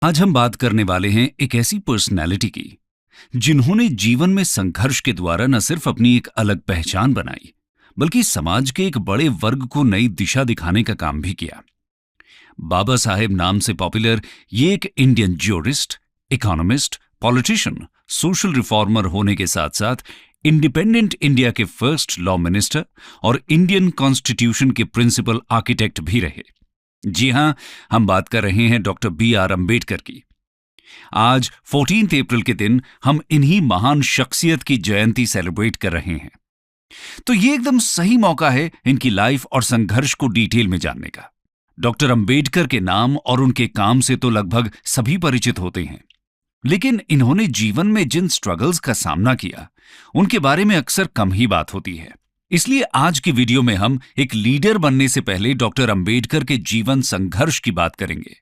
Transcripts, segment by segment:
आज हम बात करने वाले हैं एक ऐसी पर्सनैलिटी की जिन्होंने जीवन में संघर्ष के द्वारा न सिर्फ अपनी एक अलग पहचान बनाई, बल्कि समाज के एक बड़े वर्ग को नई दिशा दिखाने का काम भी किया। बाबा साहेब नाम से पॉपुलर ये एक Indian jurist, economist, politician, social reformer होने के साथ साथ इंडिपेंडेंट इंडिया के फर्स्ट लॉ मिनिस्टर और इंडियन कॉन्स्टिट्यूशन के प्रिंसिपल आर्किटेक्ट भी रहे। जी हां, हम बात कर रहे हैं डॉक्टर B.R. अम्बेडकर की। आज 14 अप्रैल के दिन हम इन्हीं महान शख्सियत की जयंती सेलिब्रेट कर रहे हैं, तो ये एकदम सही मौका है इनकी लाइफ और संघर्ष को डिटेल में जानने का। डॉक्टर अम्बेडकर के नाम और उनके काम से तो लगभग सभी परिचित होते हैं, लेकिन इन्होंने जीवन में जिन स्ट्रगल्स का सामना किया उनके बारे में अक्सर कम ही बात होती है। इसलिए आज की वीडियो में हम एक लीडर बनने से पहले डॉक्टर अम्बेडकर के जीवन संघर्ष की बात करेंगे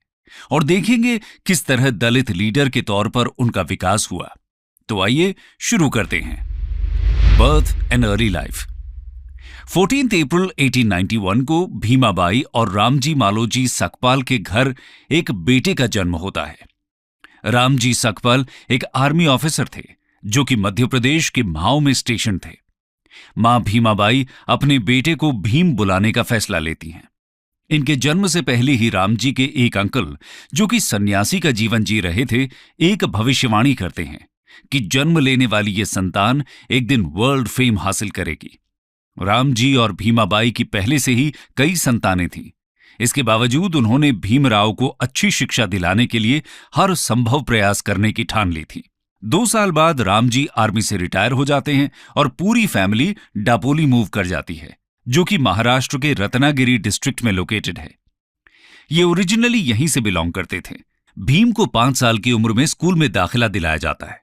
और देखेंगे किस तरह दलित लीडर के तौर पर उनका विकास हुआ। तो आइए शुरू करते हैं। Birth and early life. 14 अप्रैल 1891 को भीमाबाई और रामजी मालोजी सकपाल के घर एक बेटे का जन्म होता है। रामजी सकपाल एक आर्मी ऑफिसर थे जो कि मध्य प्रदेश के म्हाऊ में स्टेशन थे। मां भीमाबाई अपने बेटे को भीम बुलाने का फैसला लेती हैं। इनके जन्म से पहले ही रामजी के एक अंकल, जो कि सन्यासी का जीवन जी रहे थे, एक भविष्यवाणी करते हैं कि जन्म लेने वाली ये संतान एक दिन वर्ल्ड फेम हासिल करेगी। रामजी और भीमाबाई की पहले से ही कई संतानें थीं। इसके बावजूद उन्होंने भीमराव को अच्छी शिक्षा दिलाने के लिए हर संभव प्रयास करने की ठान ली थी। 2 साल बाद रामजी आर्मी से रिटायर हो जाते हैं और पूरी फैमिली डापोली मूव कर जाती है, जो कि महाराष्ट्र के रत्नागिरी डिस्ट्रिक्ट में लोकेटेड है। ये ओरिजिनली यहीं से बिलोंग करते थे। भीम को 5 साल की उम्र में स्कूल में दाखिला दिलाया जाता है,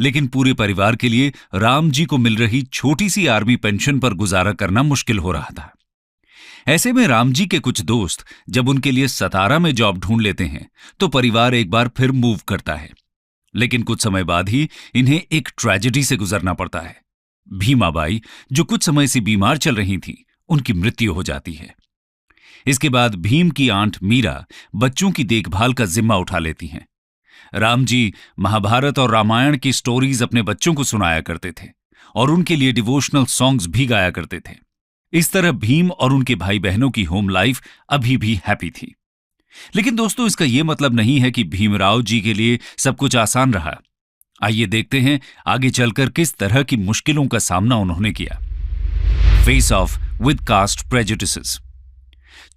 लेकिन पूरे परिवार के लिए रामजी को मिल रही छोटी सी आर्मी पेंशन पर गुजारा करना मुश्किल हो रहा था। ऐसे में रामजी के कुछ दोस्त जब उनके लिए सतारा में जॉब ढूंढ लेते हैं तो परिवार एक बार फिर मूव करता है, लेकिन कुछ समय बाद ही इन्हें एक ट्रेजेडी से गुजरना पड़ता है। भीमाबाई, जो कुछ समय से बीमार चल रही थी, उनकी मृत्यु हो जाती है। इसके बाद भीम की आंट मीरा बच्चों की देखभाल का जिम्मा उठा लेती हैं। रामजी महाभारत और रामायण की स्टोरीज अपने बच्चों को सुनाया करते थे और उनके लिए डिवोशनल सॉन्ग्स भी गाया करते थे। इस तरह भीम और उनके भाई बहनों की होम लाइफ अभी भी हैप्पी थी। लेकिन दोस्तों, इसका यह मतलब नहीं है कि भीमराव जी के लिए सब कुछ आसान रहा। आइए देखते हैं आगे चलकर किस तरह की मुश्किलों का सामना उन्होंने किया। Face off with caste prejudices.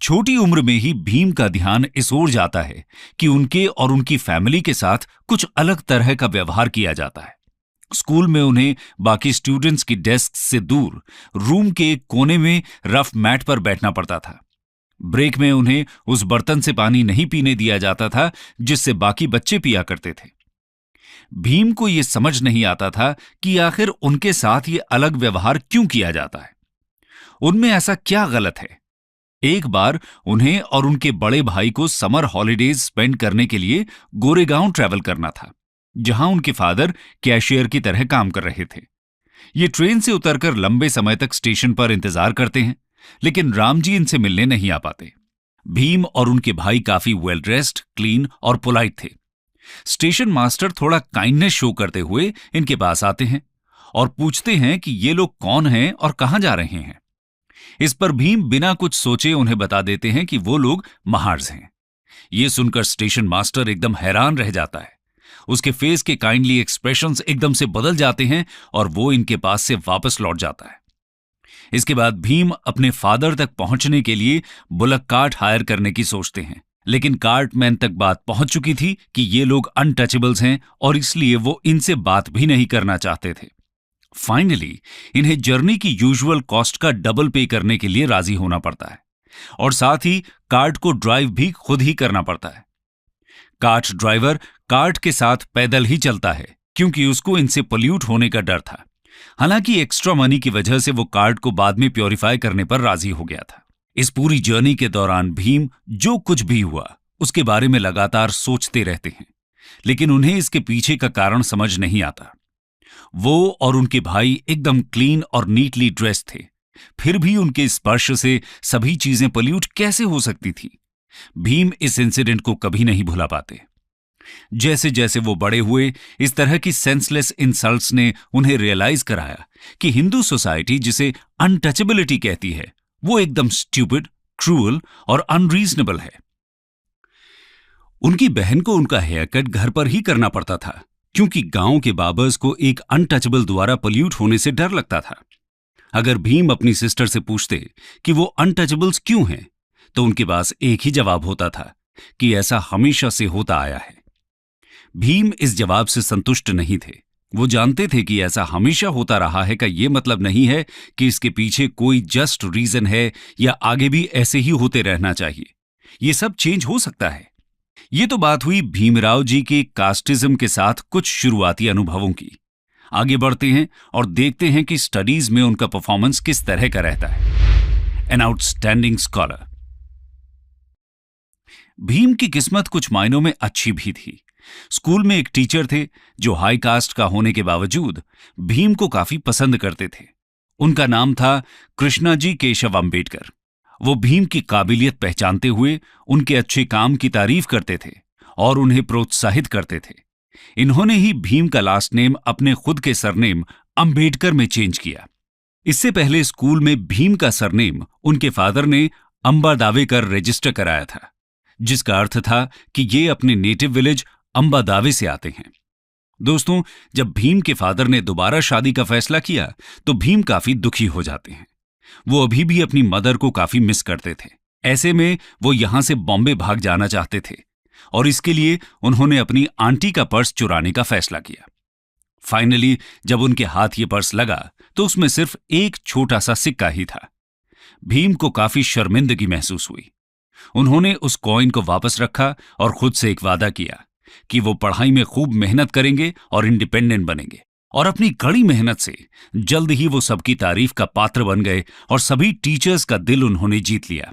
छोटी उम्र में ही भीम का ध्यान इस ओर जाता है कि उनके और उनकी फैमिली के साथ कुछ अलग तरह का व्यवहार किया जाता है। स्कूल में उन्हें बाकी स्टूडेंट्स की डेस्क से दूर रूम के एक कोने में रफ मैट पर बैठना पड़ता था। ब्रेक में उन्हें उस बर्तन से पानी नहीं पीने दिया जाता था जिससे बाकी बच्चे पिया करते थे। भीम को यह समझ नहीं आता था कि आखिर उनके साथ ये अलग व्यवहार क्यों किया जाता है। उनमें ऐसा क्या गलत है। एक बार उन्हें और उनके बड़े भाई को समर हॉलिडेज स्पेंड करने के लिए गोरेगांव ट्रैवल करना था, जहां उनके फादर कैशियर की तरह काम कर रहे थे। ये ट्रेन से उतरकर लंबे समय तक स्टेशन पर इंतजार करते हैं, लेकिन रामजी इनसे मिलने नहीं आ पाते। भीम और उनके भाई काफी वेल ड्रेस्ड, क्लीन और पोलाइट थे। स्टेशन मास्टर थोड़ा काइंडनेस शो करते हुए इनके पास आते हैं और पूछते हैं कि ये लोग कौन हैं और कहां जा रहे हैं। इस पर भीम बिना कुछ सोचे उन्हें बता देते हैं कि वो लोग महार्स हैं। ये सुनकर स्टेशन मास्टर एकदम हैरान रह जाता है। उसके फेस के काइंडली एक्सप्रेशंस एकदम से बदल जाते हैं और वो इनके पास से वापस लौट जाता है। इसके बाद भीम अपने फादर तक पहुंचने के लिए बुलक कार्ट हायर करने की सोचते हैं, लेकिन कार्टमैन तक बात पहुंच चुकी थी कि ये लोग अनटचेबल्स हैं और इसलिए वो इनसे बात भी नहीं करना चाहते थे। फाइनली इन्हें जर्नी की यूजुअल कॉस्ट का डबल पे करने के लिए राजी होना पड़ता है और साथ ही कार्ट को ड्राइव भी खुद ही करना पड़ता है। कार्ट ड्राइवर कार्ट के साथ पैदल ही चलता है क्योंकि उसको इनसे पोल्यूट होने का डर था। हालांकि एक्स्ट्रा मनी की वजह से वो कार्ट को बाद में प्योरीफाई करने पर राजी हो गया था। इस पूरी जर्नी के दौरान भीम जो कुछ भी हुआ उसके बारे में लगातार सोचते रहते हैं, लेकिन उन्हें इसके पीछे का कारण समझ नहीं आता। वो और उनके भाई एकदम क्लीन और नीटली ड्रेस थे, फिर भी उनके स्पर्श से सभी चीजें पोल्यूट कैसे हो सकती थी। भीम इस इंसिडेंट को कभी नहीं भुला पाते। जैसे जैसे वो बड़े हुए, इस तरह की सेंसलेस इंसल्ट्स ने उन्हें रियलाइज कराया कि हिंदू सोसाइटी जिसे अनटचेबिलिटी कहती है, वो एकदम स्टूपिड, क्रूअल और अनरीजनेबल है। उनकी बहन को उनका हेयर कट घर पर ही करना पड़ता था, क्योंकि गांव के बाबर्स को एक अनटचेबल द्वारा पोल्यूट होने से डर लगता था। अगर भीम अपनी सिस्टर से पूछते कि वो अनटचेबल्स क्यों हैं, तो उनके पास एक ही जवाब होता था कि ऐसा हमेशा से होता आया है। भीम इस जवाब से संतुष्ट नहीं थे। वो जानते थे कि ऐसा हमेशा होता रहा है का ये मतलब नहीं है कि इसके पीछे कोई जस्ट रीजन है या आगे भी ऐसे ही होते रहना चाहिए। ये सब चेंज हो सकता है। ये तो बात हुई भीमराव जी के कास्टिज्म के साथ कुछ शुरुआती अनुभवों की। आगे बढ़ते हैं और देखते हैं कि स्टडीज में उनका परफॉर्मेंस किस तरह का रहता है। An outstanding scholar. भीम की किस्मत कुछ मायनों में अच्छी भी थी। स्कूल में एक टीचर थे जो हाई कास्ट का होने के बावजूद भीम को काफी पसंद करते थे। उनका नाम था कृष्णाजी केशव अंबेडकर। वो भीम की काबिलियत पहचानते हुए उनके अच्छे काम की तारीफ करते थे और उन्हें प्रोत्साहित करते थे। इन्होंने ही भीम का लास्ट नेम अपने खुद के सरनेम अंबेडकर में चेंज किया। इससे पहले स्कूल में भीम का सरनेम उनके फादर ने अंबा दावे कर रजिस्टर कराया था, जिसका अर्थ था कि ये अपने नेटिव विलेज अंबा दावे से आते हैं। दोस्तों, जब भीम के फादर ने दोबारा शादी का फैसला किया तो भीम काफी दुखी हो जाते हैं। वो अभी भी अपनी मदर को काफी मिस करते थे। ऐसे में वो यहां से बॉम्बे भाग जाना चाहते थे और इसके लिए उन्होंने अपनी आंटी का पर्स चुराने का फैसला किया। फाइनली जब उनके हाथ ये पर्स लगा तो उसमें सिर्फ एक छोटा सा सिक्का ही था। भीम को काफी शर्मिंदगी महसूस हुई। उन्होंने उस कॉइन को वापस रखा और खुद से एक वादा किया कि वो पढ़ाई में खूब मेहनत करेंगे और इंडिपेंडेंट बनेंगे। और अपनी कड़ी मेहनत से जल्द ही वो सबकी तारीफ का पात्र बन गए और सभी टीचर्स का दिल उन्होंने जीत लिया।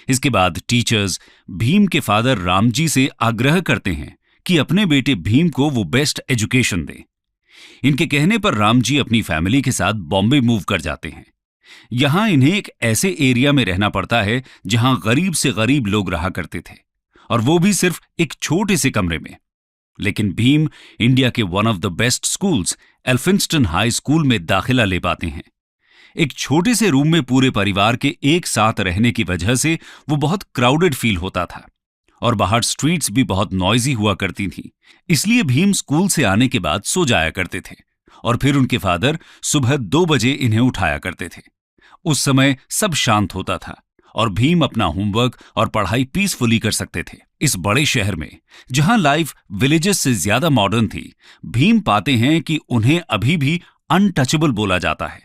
इसके बाद टीचर्स भीम के फादर रामजी से आग्रह करते हैं कि अपने बेटे भीम को वो बेस्ट एजुकेशन दें। इनके कहने पर रामजी अपनी फैमिली के साथ बॉम्बे मूव कर जाते हैं। यहां इन्हें एक ऐसे एरिया में रहना पड़ता है जहां गरीब से गरीब लोग रहा करते थे, और वो भी सिर्फ एक छोटे से कमरे में। लेकिन भीम इंडिया के one of the best schools Elphinstone high school में दाखिला ले पाते हैं। एक छोटे से रूम में पूरे परिवार के एक साथ रहने की वजह से वो बहुत क्राउडेड फील होता था और बाहर स्ट्रीट्स भी बहुत नॉइजी हुआ करती थी। इसलिए भीम स्कूल से आने के बाद सो जाया करते थे और फिर उनके फादर सुबह 2 बजे इन्हें उठाया करते थे। उस समय सब शांत होता था और भीम अपना होमवर्क और पढ़ाई पीसफुली कर सकते थे। इस बड़े शहर में जहां लाइफ विलेजेस से ज्यादा मॉडर्न थी, भीम पाते हैं कि उन्हें अभी भी अनटचेबल बोला जाता है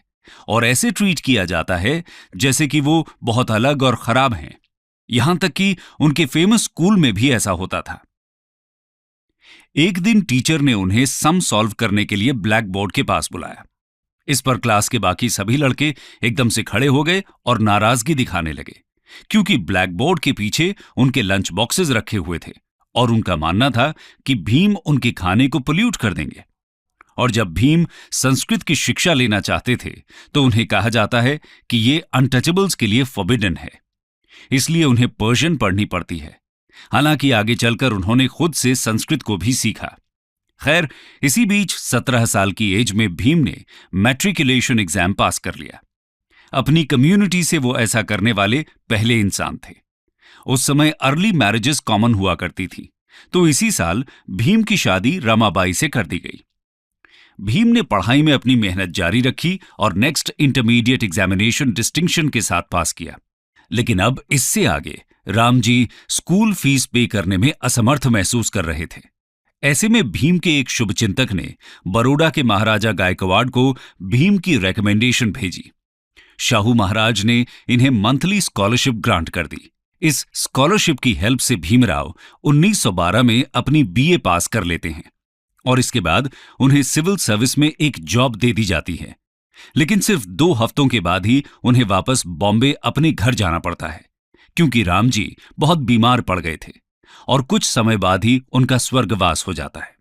और ऐसे ट्रीट किया जाता है जैसे कि वो बहुत अलग और खराब हैं। यहां तक कि उनके फेमस स्कूल में भी ऐसा होता था। एक दिन टीचर ने उन्हें सम सॉल्व करने के लिए ब्लैक बोर्ड के पास बुलाया। इस पर क्लास के बाकी सभी लड़के एकदम से खड़े हो गए और नाराजगी दिखाने लगे, क्योंकि ब्लैक बोर्ड के पीछे उनके लंच बॉक्सेस रखे हुए थे और उनका मानना था कि भीम उनके खाने को पोल्यूट कर देंगे। और जब भीम संस्कृत की शिक्षा लेना चाहते थे तो उन्हें कहा जाता है कि ये अनटचेबल्स के लिए फॉरबिडन है, इसलिए उन्हें पर्शियन पढ़नी पड़ती है। हालांकि आगे चलकर उन्होंने खुद से संस्कृत को भी सीखा। खैर, इसी बीच 17 साल की एज में भीम ने मैट्रिकुलेशन एग्जाम पास कर लिया। अपनी कम्युनिटी से वो ऐसा करने वाले पहले इंसान थे। उस समय अर्ली मैरिजेस कॉमन हुआ करती थी, तो इसी साल भीम की शादी रमाबाई से कर दी गई। भीम ने पढ़ाई में अपनी मेहनत जारी रखी और नेक्स्ट इंटरमीडिएट एग्जामिनेशन डिस्टिंक्शन के साथ पास किया। लेकिन अब इससे आगे रामजी स्कूल फीस पे करने में असमर्थ महसूस कर रहे थे। ऐसे में भीम के एक शुभचिंतक ने बड़ौदा के महाराजा गायकवाड़ को भीम की रिकमेंडेशन भेजी। शाहू महाराज ने इन्हें मंथली स्कॉलरशिप ग्रांट कर दी। इस स्कॉलरशिप की हेल्प से भीमराव 1912 में अपनी बीए पास कर लेते हैं और इसके बाद उन्हें सिविल सर्विस में एक जॉब दे दी जाती है। लेकिन सिर्फ 2 हफ्तों के बाद ही उन्हें वापस बॉम्बे अपने घर जाना पड़ता है, क्योंकि रामजी बहुत बीमार पड़ गए थे और कुछ समय बाद ही उनका स्वर्गवास हो जाता है।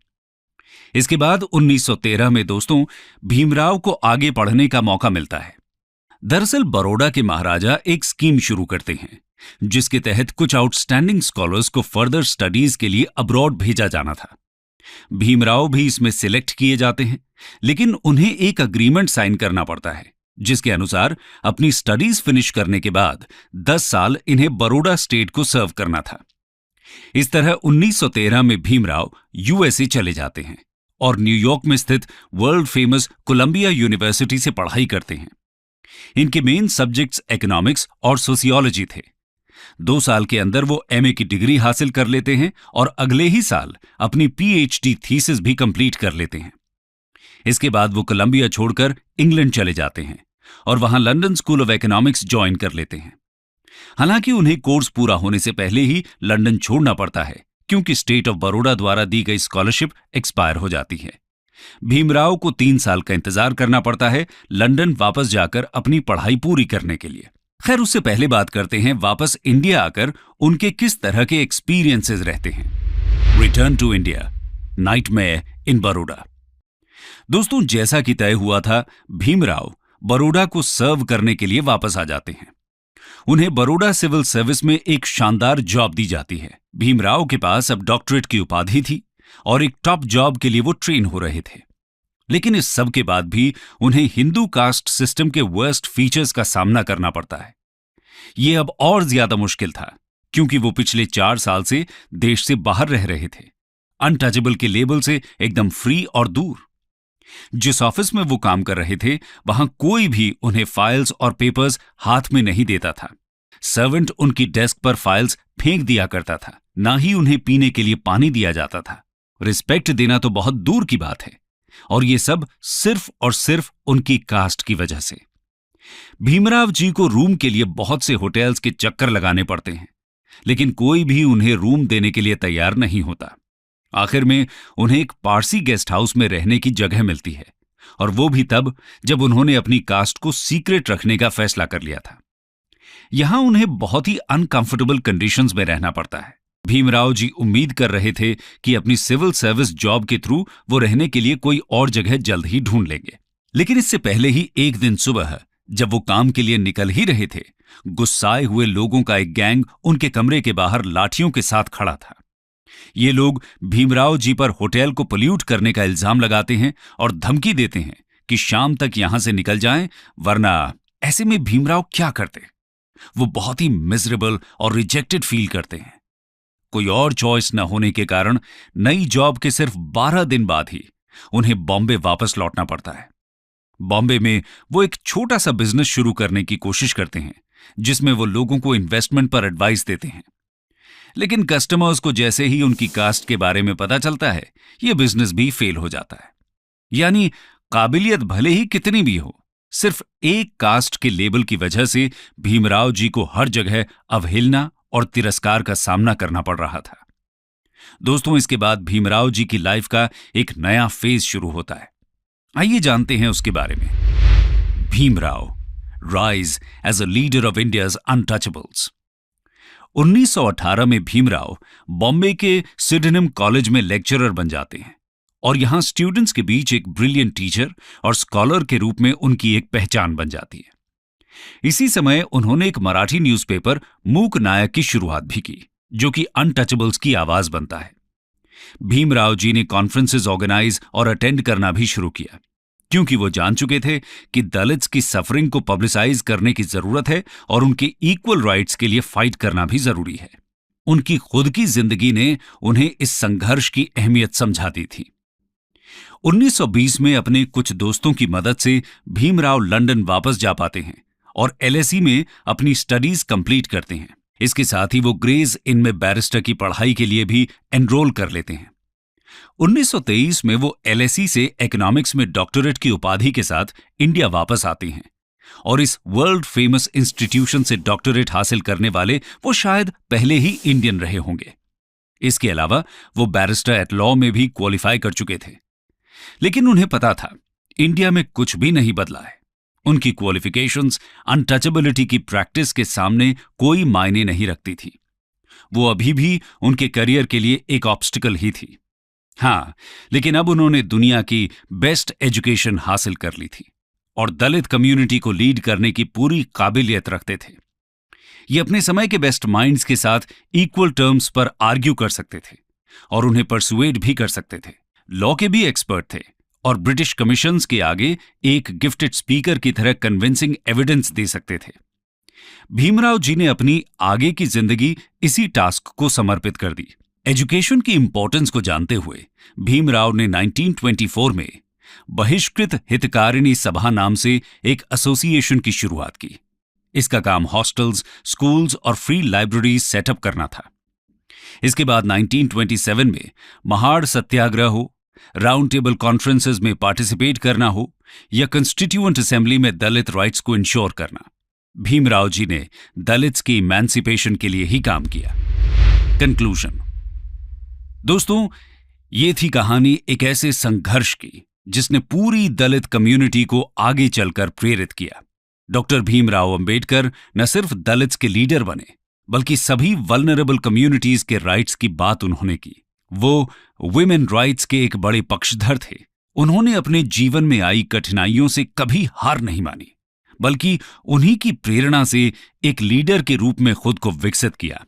इसके बाद 1913 में दोस्तों भीमराव को आगे पढ़ने का मौका मिलता है। दरअसल बड़ौदा के महाराजा एक स्कीम शुरू करते हैं जिसके तहत कुछ आउटस्टैंडिंग स्कॉलर्स को फर्दर स्टडीज के लिए अब्रॉड भेजा जाना था। भीमराव भी इसमें सिलेक्ट किए जाते हैं, लेकिन उन्हें एक अग्रीमेंट साइन करना पड़ता है जिसके अनुसार अपनी स्टडीज फिनिश करने के बाद 10 साल इन्हें बड़ौदा स्टेट को सर्व करना था। इस तरह 1913 में भीमराव यूएसए चले जाते हैं और न्यूयॉर्क में स्थित वर्ल्ड फेमस कोलंबिया यूनिवर्सिटी से पढ़ाई करते हैं। इनके मेन सब्जेक्ट्स इकोनॉमिक्स और सोशियोलॉजी थे। 2 साल के अंदर वो एमए की डिग्री हासिल कर लेते हैं और अगले ही साल अपनी पीएचडी थीसिस भी कंप्लीट कर लेते हैं। इसके बाद वो कोलंबिया छोड़कर इंग्लैंड चले जाते हैं और वहां London school of economics join कर लेते हैं। हालांकि उन्हें कोर्स पूरा होने से पहले ही लंदन छोड़ना पड़ता है, क्योंकि स्टेट ऑफ बड़ौदा द्वारा दी गई स्कॉलरशिप एक्सपायर हो जाती है। भीमराव को 3 साल का इंतजार करना पड़ता है लंदन वापस जाकर अपनी पढ़ाई पूरी करने के लिए। खैर, उससे पहले बात करते हैं वापस इंडिया आकर उनके किस तरह के एक्सपीरियंसेस रहते हैं। रिटर्न टू इंडिया, नाइटमेयर इन बड़ौदा। दोस्तों, जैसा कि तय हुआ था, भीमराव बड़ौदा को सर्व करने के लिए वापस आ जाते हैं। उन्हें बड़ौदा सिविल सर्विस में एक शानदार जॉब दी जाती है। भीमराव के पास अब डॉक्टरेट की उपाधि थी और एक टॉप जॉब के लिए वो ट्रेन हो रहे थे। लेकिन इस सब के बाद भी उन्हें हिंदू कास्ट सिस्टम के वर्स्ट फीचर्स का सामना करना पड़ता है। ये अब और ज्यादा मुश्किल था, क्योंकि वो पिछले 4 साल से देश से बाहर रह रहे थे, अनटचेबल के लेबल से एकदम फ्री और दूर। जिस ऑफिस में वो काम कर रहे थे, वहां कोई भी उन्हें फाइल्स और पेपर्स हाथ में नहीं देता था। सर्वेंट उनकी डेस्क पर फाइल्स फेंक दिया करता था, ना ही उन्हें पीने के लिए पानी दिया जाता था। रिस्पेक्ट देना तो बहुत दूर की बात है, और ये सब सिर्फ और सिर्फ उनकी कास्ट की वजह से। भीमराव जी को रूम के लिए बहुत से होटल्स के चक्कर लगाने पड़ते हैं, लेकिन कोई भी उन्हें रूम देने के लिए तैयार नहीं होता। आखिर में उन्हें एक पारसी गेस्ट हाउस में रहने की जगह मिलती है, और वो भी तब जब उन्होंने अपनी कास्ट को सीक्रेट रखने का फैसला कर लिया था। यहां उन्हें बहुत ही अनकंफर्टेबल कंडीशंस में रहना पड़ता है। भीमराव जी उम्मीद कर रहे थे कि अपनी सिविल सर्विस जॉब के थ्रू वो रहने के लिए कोई और जगह जल्द ही ढूंढ लेंगे। लेकिन इससे पहले ही एक दिन सुबह जब वो काम के लिए निकल ही रहे थे, गुस्साए हुए लोगों का एक गैंग उनके कमरे के बाहर लाठियों के साथ खड़ा था। ये लोग भीमराव जी पर होटल को पोल्यूट करने का इल्जाम लगाते हैं और धमकी देते हैं कि शाम तक यहां से निकल जाएं, वरना ऐसे में भीमराव क्या करते? वो बहुत ही मिजरेबल और रिजेक्टेड फील करते हैं। कोई और चॉइस न होने के कारण नई जॉब के सिर्फ 12 दिन बाद ही उन्हें बॉम्बे वापस लौटना पड़ता है। बॉम्बे में वो एक छोटा सा बिजनेस शुरू करने की कोशिश करते हैं, जिसमें वो लोगों को इन्वेस्टमेंट पर एडवाइस देते हैं। लेकिन कस्टमर्स को जैसे ही उनकी कास्ट के बारे में पता चलता है, ये बिजनेस भी फेल हो जाता है। यानी काबिलियत भले ही कितनी भी हो, सिर्फ एक कास्ट के लेबल की वजह से भीमराव जी को हर जगह अवहेलना और तिरस्कार का सामना करना पड़ रहा था। दोस्तों, इसके बाद भीमराव जी की लाइफ का एक नया फेज शुरू होता है। आइए जानते हैं उसके बारे में। Bhimrao, rise as a leader of India's untouchables. 1918 में भीमराव बॉम्बे के सिडेनम कॉलेज में लेक्चरर बन जाते हैं और यहां स्टूडेंट्स के बीच एक ब्रिलियंट टीचर और स्कॉलर के रूप में उनकी एक पहचान बन जाती है। इसी समय उन्होंने एक मराठी न्यूज़पेपर मूक नायक की शुरुआत भी की, जो कि अनटचेबल्स की आवाज बनता है। भीमराव जी ने कॉन्फ्रेंसेस ऑर्गेनाइज और अटेंड करना भी शुरू किया, क्योंकि वो जान चुके थे कि दलित्स की सफरिंग को पब्लिसाइज करने की जरूरत है और उनके इक्वल राइट्स के लिए फाइट करना भी जरूरी है। उनकी खुद की जिंदगी ने उन्हें इस संघर्ष की अहमियत समझा दी थी। 1920 में अपने कुछ दोस्तों की मदद से भीमराव लंदन वापस जा पाते हैं और एलएसी में अपनी स्टडीज कंप्लीट करते हैं। इसके साथ ही वो ग्रेज इन में बैरिस्टर की पढ़ाई के लिए भी एनरोल कर लेते हैं। 1923 में वो एलएसी से इकोनॉमिक्स में डॉक्टरेट की उपाधि के साथ इंडिया वापस आते हैं और इस वर्ल्ड फेमस इंस्टीट्यूशन से डॉक्टरेट हासिल करने वाले वो शायद पहले ही इंडियन रहे होंगे। इसके अलावा वो बैरिस्टर एट लॉ में भी क्वालिफाई कर चुके थे। लेकिन उन्हें पता था इंडिया में कुछ भी नहीं बदला है। उनकी क्वालिफिकेशंस अनटचेबिलिटी की प्रैक्टिस के सामने कोई मायने नहीं रखती थी। वो अभी भी उनके करियर के लिए एक ऑब्स्टिकल ही थी। हाँ, लेकिन अब उन्होंने दुनिया की बेस्ट एजुकेशन हासिल कर ली थी और दलित कम्युनिटी को लीड करने की पूरी काबिलियत रखते थे। ये अपने समय के बेस्ट माइंड्स के साथ इक्वल टर्म्स पर आर्ग्यू कर सकते थे और उन्हें परसुएड भी कर सकते थे। लॉ के भी एक्सपर्ट थे और ब्रिटिश कमीशंस के आगे एक गिफ्टेड स्पीकर की तरह कन्विंसिंग एविडेंस दे सकते थे। भीमराव जी ने अपनी आगे की जिंदगी इसी टास्क को समर्पित कर दी। एजुकेशन की इंपॉर्टेंस को जानते हुए भीमराव ने 1924 में बहिष्कृत हितकारिणी सभा नाम से एक एसोसिएशन की शुरुआत की। इसका काम हॉस्टल्स, स्कूल्स और फ्री लाइब्रेरीज सेटअप करना था। इसके बाद 1927 में महाड़ सत्याग्रह हो, राउंड टेबल कॉन्फ्रेंसेस में पार्टिसिपेट करना हो या कंस्टिट्यूएंट असेंबली में दलित राइट्स को इंश्योर करना, भीमराव जी ने दलित्स की इमेंसिपेशन के लिए ही काम किया। कंक्लूजन। दोस्तों, ये थी कहानी एक ऐसे संघर्ष की जिसने पूरी दलित कम्युनिटी को आगे चलकर प्रेरित किया। डॉक्टर भीमराव अंबेडकर न सिर्फ दलित्स के लीडर बने, बल्कि सभी वल्नरेबल कम्युनिटीज के राइट्स की बात उन्होंने की। वो वुमेन राइट्स के एक बड़े पक्षधर थे। उन्होंने अपने जीवन में आई कठिनाइयों से कभी हार नहीं मानी, बल्कि उन्हीं की प्रेरणा से एक लीडर के रूप में खुद को विकसित किया।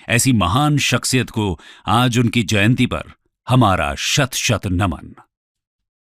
ऐसी महान शख्सियत को आज उनकी जयंती पर हमारा शत शत नमन।